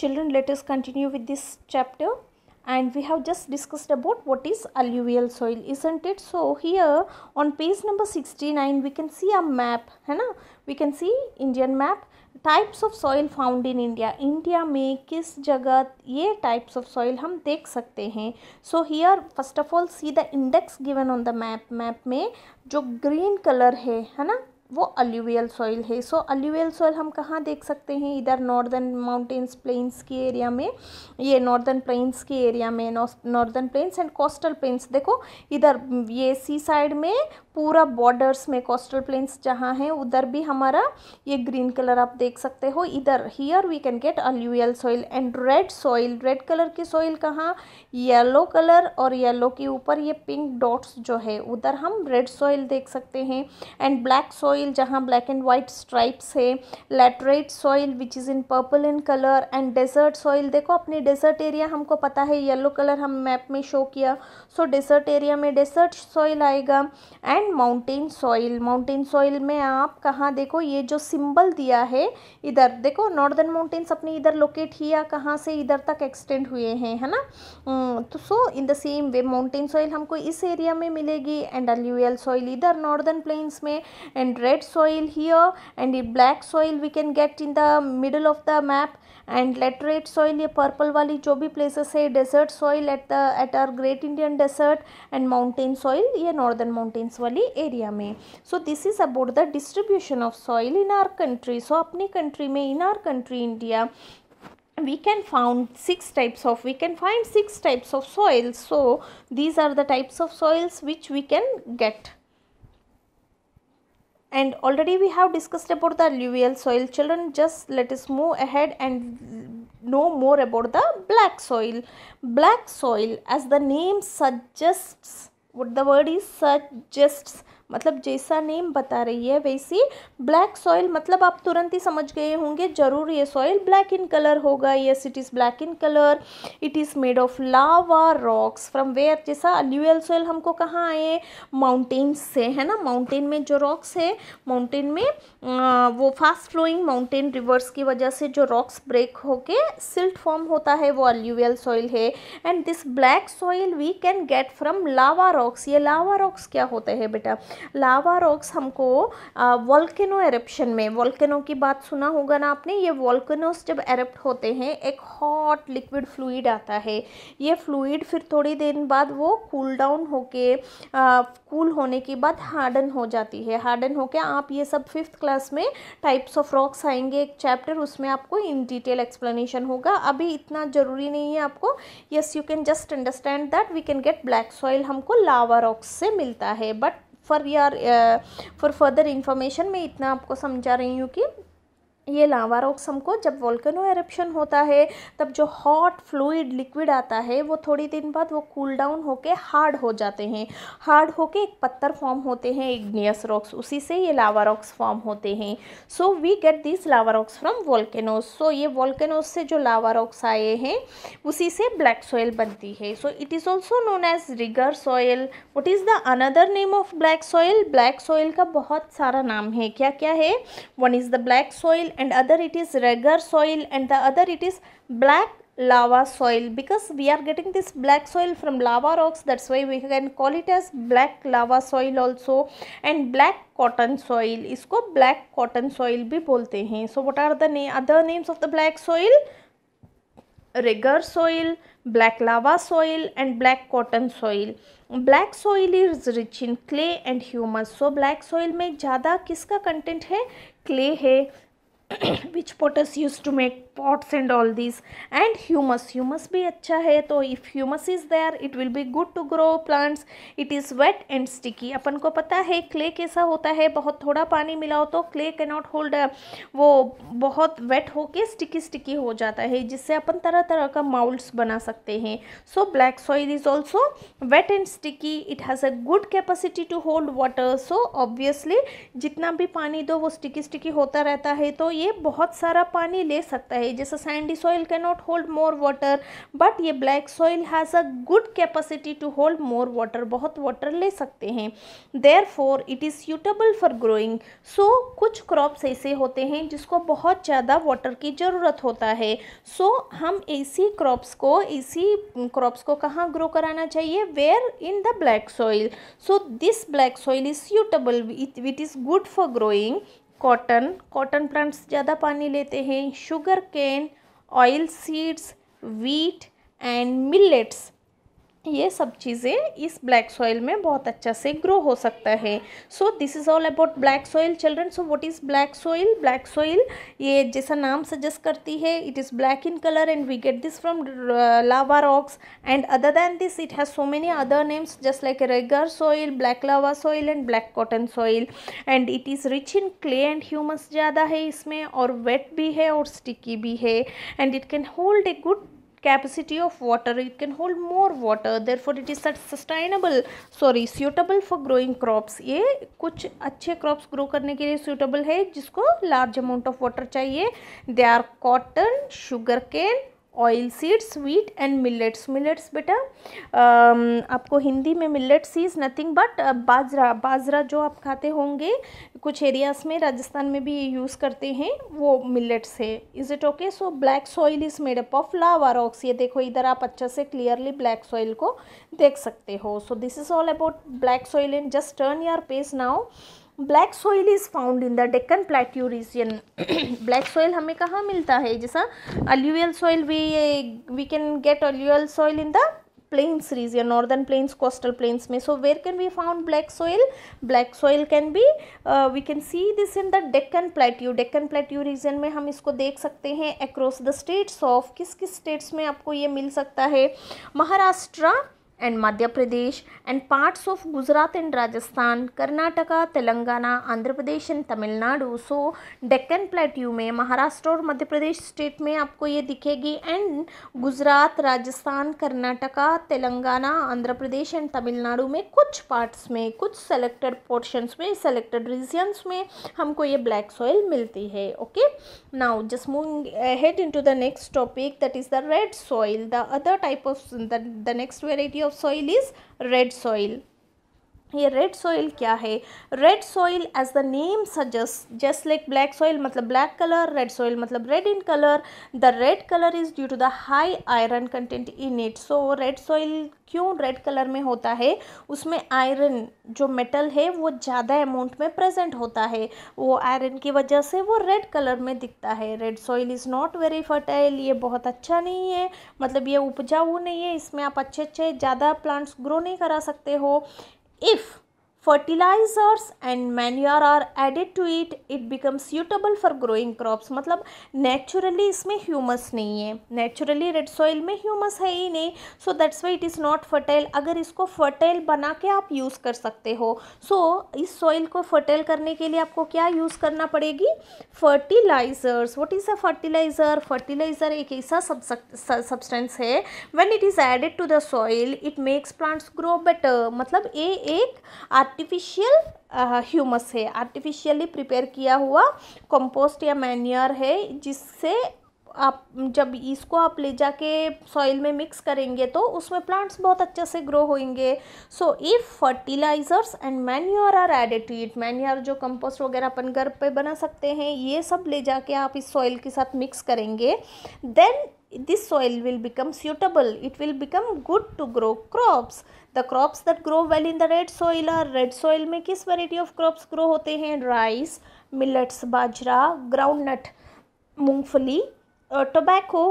Children, let us continue with this chapter, and we have just discussed about what is alluvial soil, isn't it? So here on page number 69 we can see a map, है ना, we can see Indian map, types of soil found in India, India में किस जगह ये types of soil हम देख सकते हैं. So here first of all see the index given on the map. Map में जो ग्रीन कलर है ना, वो अलुवियल सॉइल है. सो अलुवियल सॉइल हम कहाँ देख सकते हैं? इधर नॉर्दर्न माउंटेन्स प्लेन्स की एरिया में, ये नॉर्दर्न प्लेन्स की एरिया में, northern plains and coastal planes. देखो इधर ये सी साइड में पूरा बॉर्डर्स में कोस्टल प्लेन्स जहाँ हैं उधर भी हमारा ये ग्रीन कलर आप देख सकते हो. इधर here we can get alluvial soil and red soil. Red colour की सॉइल कहाँ? येलो कलर, और येलो के ऊपर ये पिंक डॉट्स जो है उधर हम रेड सॉइल देख सकते हैं. एंड ब्लैक सॉइल जहाँ ब्लैक एंड वाइट स्ट्राइप्स है. Laterite soil which is in purple in colour. And desert soil, देखो अपने डेजर्ट एरिया हमको पता है, येलो कलर हम मैप में शो किया. सो डेजर्ट एरिया में डेजर्ट सॉइल आएगा. And mountain soil, mountain soil में आप कहाँ देखो, ये जो सिंबल दिया है इधर देखो, नॉर्दर्न माउंटेन्स अपने इधर लोकेट किया, कहाँ से इधर तक एक्सटेंड हुए हैं, है ना. तो so in the same way mountain soil हमको इस एरिया में मिलेगी एंड अलुवियल सॉइल इधर नॉर्दर्न प्लेन्स में. And red soil here and ये black soil we can get in the middle of the map. And laterite soil ये purple वाली जो भी प्लेसेस है. Desert soil at our great Indian desert. And mountain soil ये northern mountains वाली area में. So this is about the distribution of soil in our country. So अपनी country में, in our country India, we can find six types of soils. So these are the types of soils which we can get. And already we have discussed about the alluvial soil. Children, just let us move ahead and know more about the black soil. Black soil, as the name suggests, what the word is suggests, मतलब जैसा name बता रही है वैसी black soil, मतलब आप तुरंत ही समझ गए होंगे जरूर ये सॉइल ब्लैक इन कलर होगा. Yes, it is black in colour. It is made of lava rocks from where, जैसा अलुवियल सॉइल हमको कहाँ आए? माउंटेन्स से, है ना. माउंटेन में जो रॉक्स है, माउंटेन में वो फास्ट फ्लोइंग माउंटेन रिवर्स की वजह से जो रॉक्स ब्रेक होके सिल्ट फॉर्म होता है, वो अलुवियल सॉइल है. And this black soil we can get from lava rocks. ये लावा रॉक्स क्या होते हैं बेटा? लावा रॉक्स हमको वोल्केनो एरप्शन में, वोल्केनो की बात सुना होगा ना आपने. ये वोल्केनोस जब एरप्ट होते हैं एक हॉट लिक्विड फ्लूइड आता है. ये फ्लूइड फिर थोड़ी देर बाद वो कूल डाउन होके, कूल होने के बाद हार्डन हो जाती है. हार्डन होके आप ये सब 5th क्लास में टाइप्स ऑफ रॉक्स आएंगे एक चैप्टर, उसमें आपको इन डिटेल एक्सप्लेनेशन होगा. अभी इतना ज़रूरी नहीं है आपको. Yes, you can just understand that we can get black soil हमको लावा रॉक्स से मिलता है. बट फॉर फर्दर इंफॉर्मेशन मैं इतना आपको समझा रही हूँ कि ये लावा रॉक्स हमको जब वोल्केनो एरप्शन होता है तब जो हॉट फ्लूइड लिक्विड आता है वो थोड़ी दिन बाद वो कूल डाउन होके हार्ड हो जाते हैं. हार्ड होके एक पत्थर फॉर्म होते हैं, इग्नियस रॉक्स, उसी से ये लावा रॉक्स फॉर्म होते हैं. So we get this lava rocks from volcanoes. So ये वोल्केनोज से जो लावा रॉक्स आए हैं उसी से ब्लैक सॉइल बनती है. So it is also known as regur soil. What is the another name of black soil? Black soil का बहुत सारा नाम है. क्या क्या है? One is the black soil and other it is regur soil and the other it is black lava soil, because we are getting this black soil from lava rocks, that's why we can call it as black lava soil also. and black cotton soil, इसको black cotton soil भी बोलते हैं. so what are the other names of the black soil? regur soil, black lava soil and black cotton soil. Black soil is rich in clay and humus. So black soil में ज़्यादा किसका content है? Clay है, which potters used to make pots and all these. and humus भी अच्छा है. तो if humus is there it will be good to grow plants. it is wet and sticky. अपन को पता है क्ले कैसा होता है, बहुत थोड़ा पानी मिलाओ तो क्ले cannot hold, वो बहुत वेट होके स्टिकी हो जाता है, जिससे अपन तरह तरह का माउल्ड्स बना सकते हैं. So black soil is also wet and sticky. It has a good capacity to hold water. So obviously जितना भी पानी दो वो स्टिकी होता रहता है. तो ये बहुत सारा पानी ले सकता है, जैसे sandy soil can not hold more water, but ये black soil has a good capacity to hold more water, बहुत वाटर ले सकते हैं। Therefore it is suitable for growing. So कुछ क्रॉप्स ऐसे होते हैं जिसको बहुत ज़्यादा वाटर की ज़रूरत होता है। सो हम ऐसी क्रॉप्स को कहाँ ग्रो कराना चाहिए? Where in the black soil. So this black soil is suitable, it is good for growing cotton plants ज़्यादा पानी लेते हैं, sugar cane, oil seeds, wheat and millets, ये सब चीज़ें इस ब्लैक सॉइल में बहुत अच्छा से ग्रो हो सकता है। So this is all about black soil children. So what is black soil? Black soil ये जैसा नाम सजेस्ट करती है, it is black in colour and we get this from lava rocks, and other than this it has so many other names just like regur soil, black lava soil and black cotton soil, and it is rich in clay and humus ज़्यादा है इसमें, और wait भी है और sticky भी है, and it can hold a good capacity of water, it can hold more water, therefore it is suitable for growing crops। ये कुछ अच्छे क्रॉप्स ग्रो करने के लिए सूटेबल है जिसको लार्ज अमाउंट ऑफ वाटर चाहिए। They are cotton, sugar cane, oil seeds, wheat and millets. Millets बेटा आपको हिंदी में millets is nothing but bajra जो आप खाते होंगे कुछ एरियाज़ में, राजस्थान में भी ये यूज़ करते हैं, वो मिलेट्स है। Is it okay? So black soil is made up of lava rocks. ये देखो इधर आप अच्छा से क्लियरली ब्लैक सॉइल को देख सकते हो। So this is all about black soil and just turn your page now. Black soil is found in the Deccan plateau region. Black soil हमें कहाँ मिलता है? जैसा alluvial soil we can get alluvial soil in the plains region, northern plains, coastal plains में। So where can we found black soil? Black soil can be we can see this in the Deccan plateau. Deccan plateau reason में हम इसको देख सकते हैं across the states of, किस किस states में आपको ये मिल सकता है? Maharashtra and Madhya Pradesh and parts of Gujarat and Rajasthan, Karnataka, Telangana, Andhra Pradesh and Tamil Nadu। So Deccan Plateau में महाराष्ट्र और मध्य प्रदेश स्टेट में आपको ये दिखेगी, एंड गुजरात, राजस्थान, कर्नाटका, तेलंगाना, आंध्र प्रदेश एंड तमिलनाडु में कुछ पार्ट्स में, कुछ सेलेक्टेड पोर्शंस में, सेलेक्टेड रीजन्स में हमको ये ब्लैक सॉइल मिलती है। Okay, now just moving ahead into the next topic, that is the red soil। The other type of the next variety of soil is red soil। ये red soil क्या है? Red soil as the name suggest, just like black soil मतलब black colour, red soil मतलब red in colour. The red colour is due to the high iron content in it. So red soil क्यों red colour में होता है? उसमें iron जो metal है वो ज़्यादा अमाउंट में प्रेजेंट होता है, वो आयरन की वजह से वो रेड कलर में दिखता है। Red soil is not very fertile, ये बहुत अच्छा नहीं है, मतलब ये उपजाऊ नहीं है, इसमें आप अच्छे ज़्यादा प्लांट्स ग्रो नहीं करा सकते हो। If fertilizers and manure are added to it, it becomes suitable for growing crops। मतलब नेचुरली इसमें ह्यूमस नहीं है, नेचुरली रेड सॉइल में ह्यूमस है ही नहीं, so that's why it is not fertile. अगर इसको फर्टाइल बना के आप यूज़ कर सकते हो। सो इस सॉइल को फर्टाइल करने के लिए आपको क्या यूज़ करना पड़ेगी? Fertilisers. What is a fertiliser? Fertiliser एक ऐसा सब्सटेंस है, when it is added to the soil it makes plants grow better. मतलब ये एक आर्टिफिशियल ह्यूमस है, आर्टिफिशियली प्रिपेयर किया हुआ कंपोस्ट या मैन्योर है, जिससे आप जब इसको आप ले जाके सॉइल में मिक्स करेंगे तो उसमें प्लांट्स बहुत अच्छे से ग्रो होंगे। So if fertilisers and manure are added to it, manure जो कंपोस्ट वगैरह अपन घर पे बना सकते हैं, ये सब ले जाके आप इस सॉइल के साथ मिक्स करेंगे, then this soil will become suitable, it will become good to grow crops। the crops that grow well in the red soil are, red soil में किस variety of crops grow होते हैं? rice, millets, बाजरा, groundnut, मूंगफली, tobacco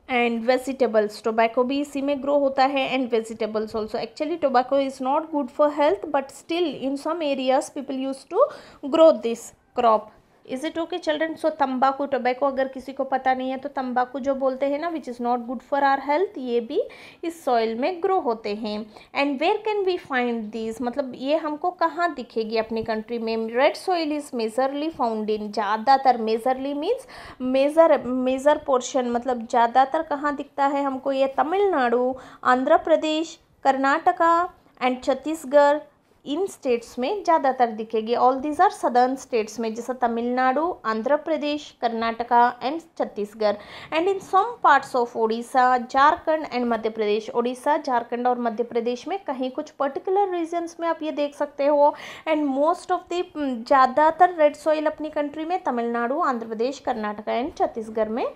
and vegetables। tobacco भी इसी में grow होता है, and vegetables also। actually tobacco is not good for health, but still in some areas people used to grow this crop। Is it okay children? So तम्बाकू, tobacco अगर किसी को पता नहीं है तो तम्बाकू जो बोलते हैं ना, which is not good for our health, ये भी इस सॉइल में ग्रो होते हैं। And where can we find this? मतलब ये हमको कहाँ दिखेगी अपनी कंट्री में? Red soil is majorly found in, ज़्यादातर, मेजरली मीन्स मेजर पोर्शन, मतलब ज़्यादातर कहाँ दिखता है हमको? ये Tamil Nadu, Andhra Pradesh, Karnataka and Chhattisgarh, in states में ज़्यादातर दिखेगी। All these are southern states में, जैसे Tamil Nadu, Andhra Pradesh, Karnataka and Chhattisgarh. And in some parts of Orissa, Jharkhand and Madhya Pradesh. Orissa, Jharkhand और मध्य प्रदेश में कहीं कुछ पर्टिकुलर रीजन्स में आप ये देख सकते हो। एंड मोस्ट ऑफ द ज़्यादातर रेड सॉइल अपनी कंट्री में तमिलनाडु, आंध्र प्रदेश, कर्नाटका एंड छत्तीसगढ़ में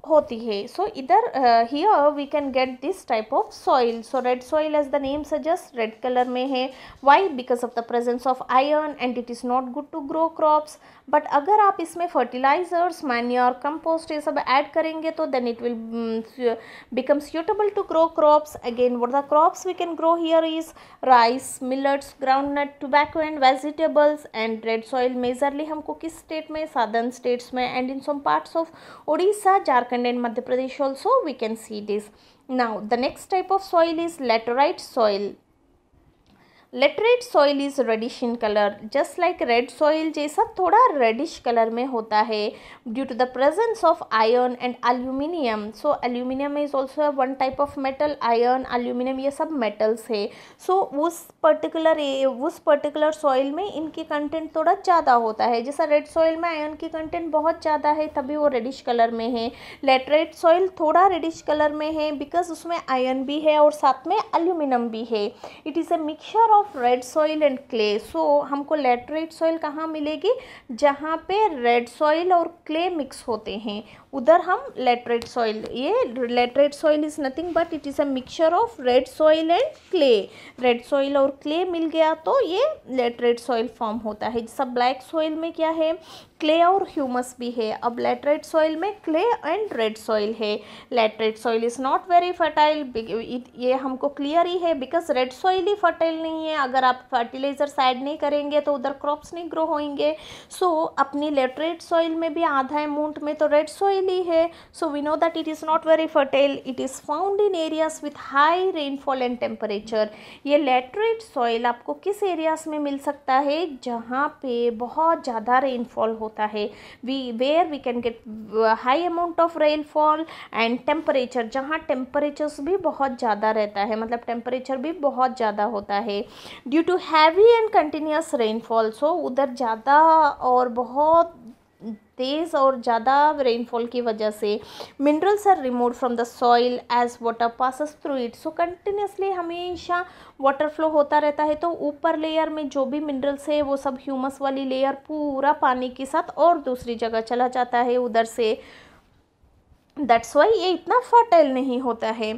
होती है। सो इधर here we can get this type of soil. So red soil as the name suggest red colour में है। Why? Because of the presence of iron and it is not good to grow crops. But अगर आप इसमें fertilisers, manure, compost ये सब add करेंगे तो then it will become suitable to grow crops. Again, what the crops we can grow here is rice, millets, groundnut, tobacco and vegetables. And red soil majorly हमको किस state में? southern states में, and in some parts of Odisha, Jharkhand and Madhya Pradesh also we can see this. Now the next type of soil is laterite soil. Laterite soil is reddish in colour, just like red soil जैसा थोड़ा reddish colour में होता है due to the presence of iron and aluminium. So aluminium is also one type of metal. Iron, aluminium ये सब metals है. सो उस particular soil में इनकी कंटेंट थोड़ा ज़्यादा होता है. जैसा रेड सॉइल में आयरन की कंटेंट बहुत ज़्यादा है तभी वो रेडिश कलर में है. लेटरेट सॉइल थोड़ा रेडिश कलर में है बिकॉज उसमें आयरन भी है और साथ में एल्यूमिनियम भी है. It is a mixture of red soil and clay. So हमको लेटरेट सॉइल कहाँ मिलेगी? जहाँ पे रेड सॉइल और क्ले मिक्स होते हैं उधर हम लेटरेट सॉइल. ये laterite soil is nothing but it is a mixture of red soil and clay. Red soil और क्ले मिल गया तो ये लेटरेट सॉइल फॉर्म होता है. जैसा ब्लैक सॉइल में क्या है? क्ले और ह्यूमस भी है. अब लेटरेट सॉइल में क्ले एंड रेड सॉइल है. Laterite soil is not very fertile. ये हमको क्लियर ही है because red soil he fertile नहीं है. अगर आप फर्टिलाइजर्स ऐड नहीं करेंगे तो उधर क्रॉप्स नहीं ग्रो होंगे. सो अपनी लेटरेट सॉइल में भी आधा अमाउंट में तो रेड सॉइल ही है. So we know that it is not very fertile. It is found in areas with high rainfall and temperature. ये लेटरेट सॉइल आपको किस एरियाज में मिल सकता है? जहाँ पे बहुत ज़्यादा रेनफॉल होता है. Where we can get high amount of rainfall and temperature, जहाँ टेम्परेचर्स भी बहुत ज़्यादा रहता है, मतलब टेम्परेचर भी बहुत ज़्यादा होता है due to heavy and continuous rainfall. So उधर ज़्यादा और बहुत तेज़ और ज़्यादा रेनफॉल की वजह से minerals are remove from the soil as water passes through it. So continuously हमेशा वाटर फ्लो होता रहता है तो ऊपर लेयर में जो भी मिनरल्स है वो सब ह्यूमस वाली लेयर पूरा पानी के साथ और दूसरी जगह चला जाता है उधर से. दैट्स वाई ये इतना फर्टाइल नहीं होता है.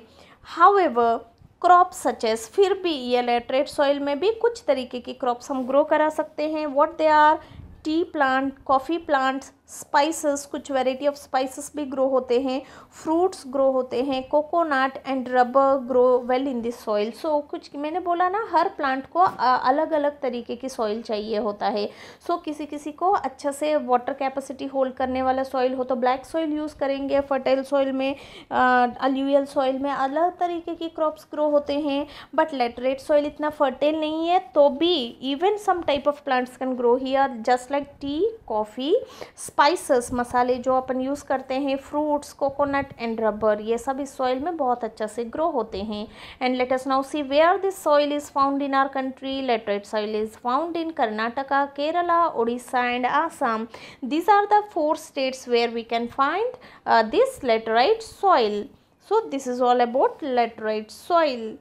हाउएवर क्रॉप्स सचेस, फिर भी ये लेटरेट सॉइल में भी कुछ तरीके की क्रॉप्स हम ग्रो करा सकते हैं. What they are? Tea plant, coffee plants, spices, कुछ वैरायटी ऑफ स्पाइसेस भी ग्रो होते हैं. फ्रूट्स ग्रो होते हैं. Coconut and rubber grow well in this soil. So कुछ मैंने बोला ना, हर प्लांट को अलग अलग तरीके की सॉइल चाहिए होता है. सो किसी किसी को अच्छा से वाटर कैपेसिटी होल्ड करने वाला सॉइल हो तो ब्लैक सॉइल यूज़ करेंगे. फर्टाइल सॉइल में, अलुवियल सॉइल में अलग तरीके की क्रॉप्स ग्रो होते हैं. बट लेटरेट सॉइल इतना फर्टाइल नहीं है तो भी even some type of plants can grow here just like tea, coffee, spices, मसाले जो अपन यूज़ करते हैं, फ्रूट्स, कोकोनट एंड रबर, ये सब इस सॉइल में बहुत अच्छा से ग्रो होते हैं. And let us now see where this soil is found in our country. Laterite soil is found in Karnataka, Kerala, Odisha and Assam. These are the 4 states where we can find this laterite soil. So this is all about laterite soil.